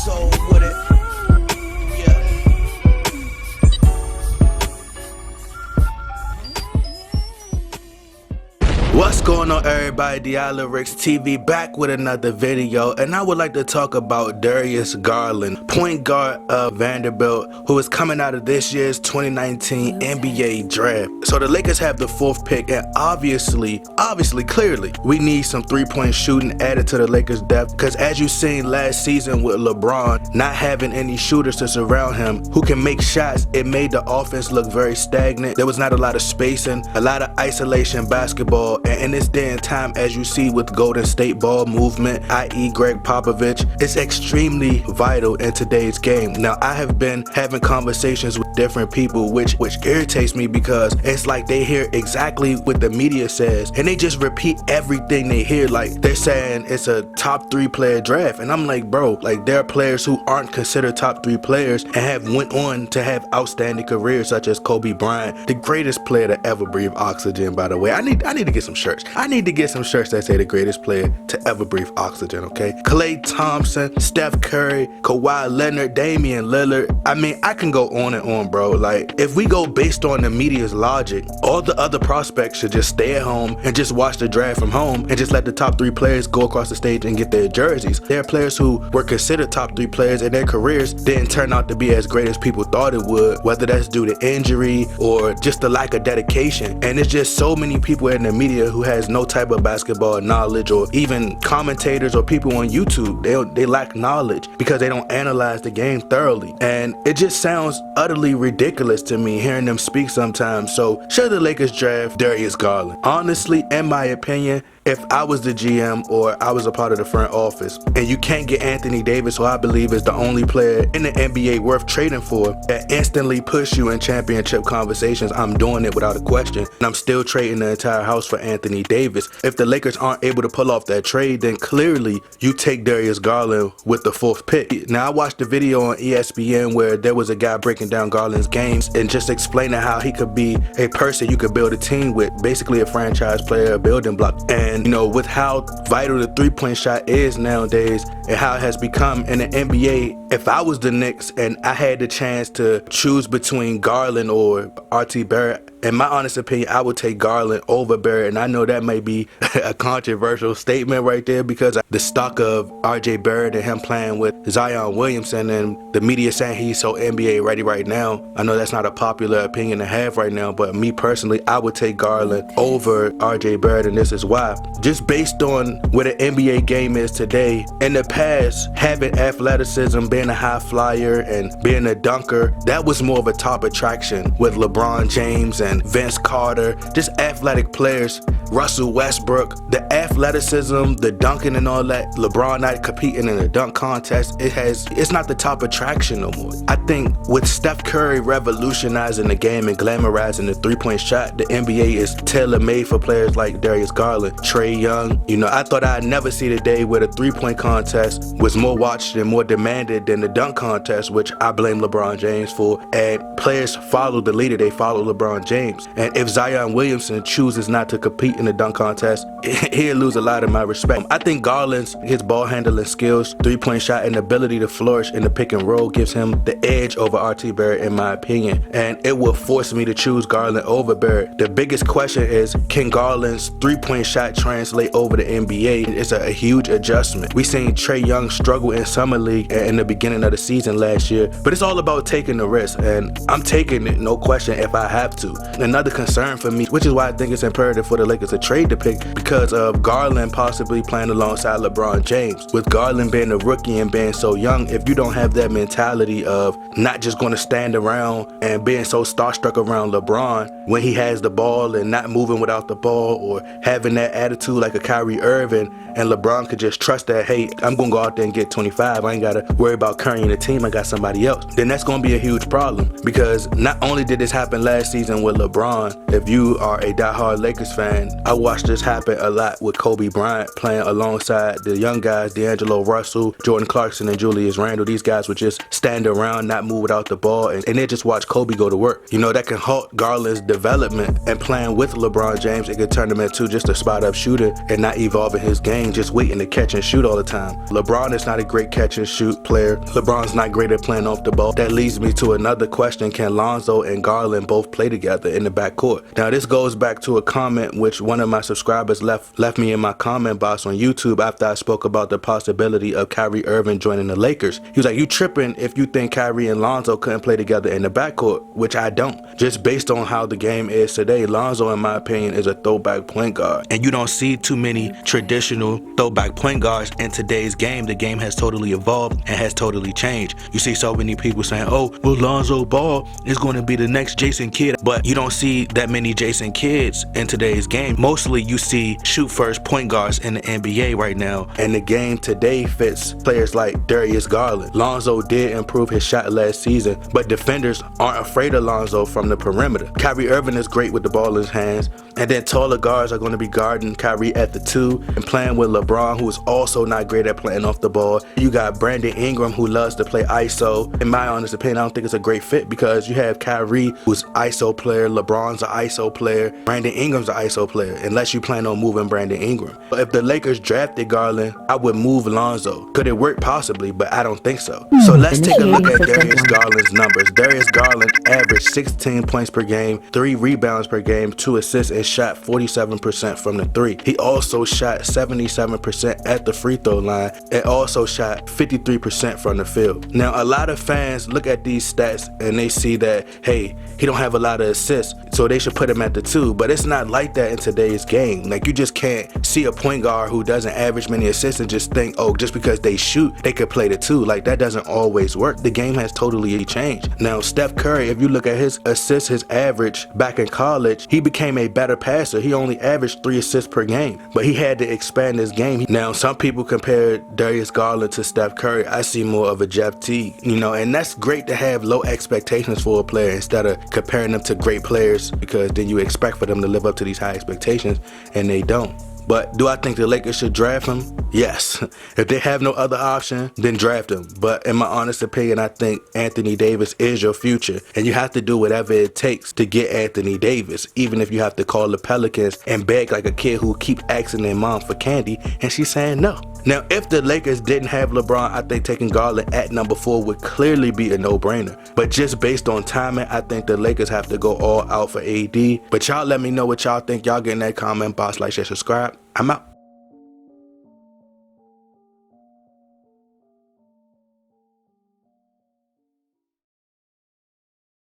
soul with it. Yeah. What's going on, everybody? Dialyrics TV back with another video, and I would like to talk about Darius Garland, point guard of Vanderbilt, who is coming out of this year's 2019 NBA draft. So the Lakers have the 4th pick, and obviously, clearly, we need some three-point shooting added to the Lakers' depth, because as you seen last season with LeBron not having any shooters to surround him who can make shots, it made the offense look very stagnant. There was not a lot of spacing, a lot of isolation basketball. And in this day and time, as you see with Golden State ball movement, i.e. Greg Popovich, it's extremely vital in today's game. Now, I have been having conversations with different people, which irritates me, because it's like they hear exactly what the media says, and they just repeat everything they hear. Like, they're saying it's a top 3 player draft, and I'm like, bro, like, there are players who aren't considered top 3 players and have went on to have outstanding careers, such as Kobe Bryant, the greatest player to ever breathe oxygen, by the way. I need to get some shirts. I need to get some shirts that say the greatest player to ever breathe oxygen, okay? Klay Thompson, Steph Curry, Kawhi Leonard, Damian Lillard. I mean, I can go on and on, bro. Like, if we go based on the media's logic, all the other prospects should just stay at home and just watch the draft from home and just let the top 3 players go across the stage and get their jerseys. There are players who were considered top 3 players and their careers didn't turn out to be as great as people thought it would, whether that's due to injury or just the lack of dedication. And it's just so many people in the media who has no type of basketball knowledge, or even commentators or people on YouTube. They lack knowledge because they don't analyze the game thoroughly. And it just sounds utterly ridiculous to me hearing them speak sometimes. So should the Lakers draft Darius Garland? Honestly, in my opinion, if I was the GM or I was a part of the front office, and you can't get Anthony Davis, who I believe is the only player in the NBA worth trading for, that instantly push you in championship conversations, I'm doing it without a question. And I'm still trading the entire house for Anthony Davis. If the Lakers aren't able to pull off that trade, then clearly you take Darius Garland with the 4th pick. Now, I watched the video on ESPN where there was a guy breaking down Garland's games and just explaining how he could be a person you could build a team with, basically a franchise player, a building block. And you know, with how vital the three-point shot is nowadays and how it has become in the NBA, if I was the Knicks and I had the chance to choose between Garland or RJ Barrett, in my honest opinion, I would take Garland over Barrett. And I know that may be a controversial statement right there, because the stock of RJ Barrett and him playing with Zion Williamson and the media saying he's so NBA ready right now, I know that's not a popular opinion to have right now, but me personally, I would take Garland over RJ Barrett, and this is why. Just based on where the NBA game is today, in the past, having athleticism, being a high flyer, and being a dunker, that was more of a top attraction with LeBron James and Vince Carter, just athletic players, Russell Westbrook. The athleticism, the dunking and all that, LeBron not competing in a dunk contest, it's not the top attraction no more. I think with Steph Curry revolutionizing the game and glamorizing the three-point shot, the NBA is tailor-made for players like Darius Garland, Trae Young. You know, I thought I'd never see the day where the three-point contest was more watched and more demanded than the dunk contest, which I blame LeBron James for. And players follow the leader, they follow LeBron James. And if Zion Williamson chooses not to compete in the dunk contest, he'll lose a lot of my respect. I think Garland's, his ball handling skills, three-point shot, and ability to flourish in the pick and roll gives him the edge over RJ Barrett, in my opinion. And it will force me to choose Garland over Barrett. The biggest question is, can Garland's three-point shot translate over the NBA? It's a huge adjustment. We seen Trae Young struggle in Summer League in the beginning of the season last year, but it's all about taking the risk, and I'm taking it, no question, if I have to. Another concern for me, which is why I think it's imperative for the Lakers to trade the pick, because of Garland possibly playing alongside LeBron James. With Garland being a rookie and being so young, if you don't have that mentality of not just going to stand around and being so starstruck around LeBron when he has the ball and not moving without the ball, or having that attitude like a Kyrie Irving, and LeBron could just trust that, hey, I'm going to go out there and get 25. I ain't got to worry about carrying the team. I got somebody else. Then that's going to be a huge problem, because not only did this happen last season with LeBron, if you are a diehard Lakers fan, I watched this happen a lot with Kobe Bryant playing alongside the young guys, D'Angelo Russell, Jordan Clarkson, and Julius Randle. These guys would just stand around, not move without the ball, and they just watch Kobe go to work. You know, that can halt Garland's development and playing with LeBron James, it could turn him into just a spot-up shooter and not evolving his game, just waiting to catch and shoot all the time. LeBron is not a great catch and shoot player. LeBron's not great at playing off the ball. That leads me to another question. Can Lonzo and Garland both play together in the backcourt? Now, this goes back to a comment which one of my subscribers left me in my comment box on YouTube after I spoke about the possibility of Kyrie Irving joining the Lakers. He was like, you tripping if you think Kyrie and Lonzo couldn't play together in the backcourt, which I don't. Just based on how the game is today, Lonzo, in my opinion, is a throwback point guard. And you don't see too many traditional throwback point guards in today's game. The game has totally evolved and has totally changed. You see so many people saying, oh, well, Lonzo Ball is going to be the next Jason Kidd. But you don't see that many Jason Kidds in today's game. Mostly you see shoot first point guards in the NBA right now. And the game today fits players like Darius Garland. Lonzo did improve his shot last season, but defenders aren't afraid of Lonzo from the perimeter. Kyrie Irving is great with the ball in his hands. And then taller guards are going to be guarding Kyrie at the 2 and playing with LeBron, who is also not great at playing off the ball. You got Brandon Ingram, who loves to play ISO. In my honest opinion, I don't think it's a great fit because you have Kyrie, who's ISO player, LeBron's an ISO player, Brandon Ingram's an ISO player, unless you plan on moving Brandon Ingram. But if the Lakers drafted Garland, I would move Lonzo. Could it work? Possibly, but I don't think so. So let's take a look at Darius Garland's numbers. Darius Garland averaged 16 points per game, 3 rebounds per game, 2 assists, and shot 47% from the 3. He also shot 77% at the free throw line and also shot 53% from the field. Now, a lot of fans look at these stats and they see that, hey, he don't have a lot of assists, so they should put him at the 2, but it's not like that in today's game. Like, you just can't see a point guard who doesn't average many assists and just think, oh, just because they shoot, they could play the 2. Like, that doesn't always work. The game has totally changed. Now, Steph Curry, if you look at his assists, his average back in college, he became a better passer. He only averaged 3 assists per game, but he had to expand his game. Now, some people compare Darius Garland to Steph Curry. I see more of a Jeff Teague, and that's great to have low expectations for a player instead of comparing them to great players, because then you expect for them to live up to these high expectations and they don't. But do I think the Lakers should draft him? Yes. If they have no other option, then draft him. But in my honest opinion, I think Anthony Davis is your future. And you have to do whatever it takes to get Anthony Davis, even if you have to call the Pelicans and beg like a kid who keeps asking their mom for candy and she's saying no. Now, if the Lakers didn't have LeBron, I think taking Garland at number 4 would clearly be a no-brainer. But just based on timing, I think the Lakers have to go all out for AD. But y'all let me know what y'all think. Y'all get in that comment box, like, share, subscribe. I'm out.